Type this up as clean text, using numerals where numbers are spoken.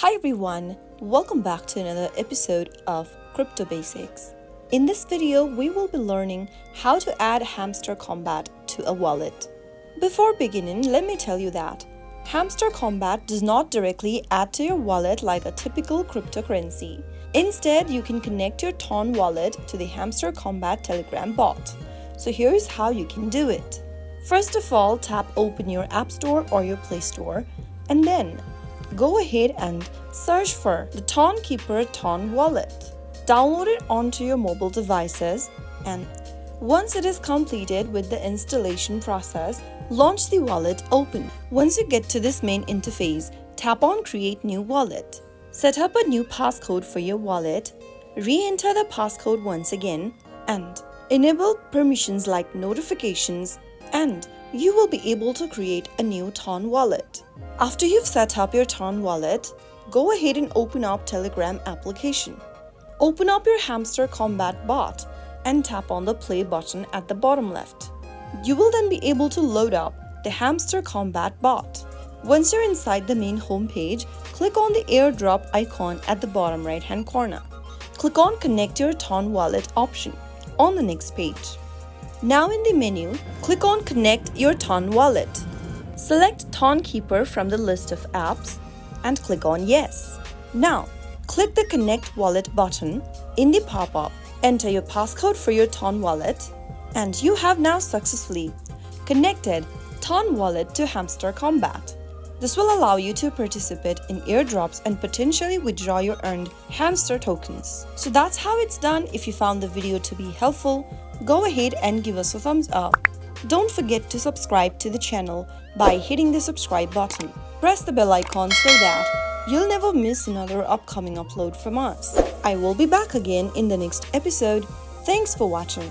Hi everyone, welcome back to another episode of Crypto Basics. In this video, we will be learning how to add Hamster Kombat to a wallet. Before beginning, let me tell you that Hamster Kombat does not directly add to your wallet like a typical cryptocurrency. Instead, you can connect your Ton wallet to the Hamster Kombat Telegram bot. So here's how you can do it. First of all, tap open your App Store or your Play Store, and then go ahead and search for the Ton Keeper Ton wallet. Download it onto your mobile devices, and once it is completed with the installation process, launch the wallet open. Once you get to this main interface, tap on Create New Wallet. Set up a new passcode for your wallet, re-enter the passcode once again, and enable permissions like notifications, and you will be able to create a new Ton wallet. After you've set up your Ton wallet, go ahead and open up Telegram application. Open up your Hamster Kombat bot and tap on the play button at the bottom left. You will then be able to load up the Hamster Kombat bot. Once you're inside the main homepage, click on the airdrop icon at the bottom right hand corner. Click on Connect Your Ton Wallet option on the next page. Now in the menu, click on Connect Your Ton Wallet. Select Ton Keeper from the list of apps and click on Yes. Now, click the Connect Wallet button in the pop-up. Enter your passcode for your Ton wallet, and you have now successfully connected Ton wallet to Hamster Kombat. This will allow you to participate in airdrops and potentially withdraw your earned hamster tokens. So that's how it's done. If you found the video to be helpful, go ahead and give us a thumbs up. Don't forget to subscribe to the channel by hitting the subscribe button. Press the bell icon so that you'll never miss another upcoming upload from us. I will be back again in the next episode. Thanks for watching.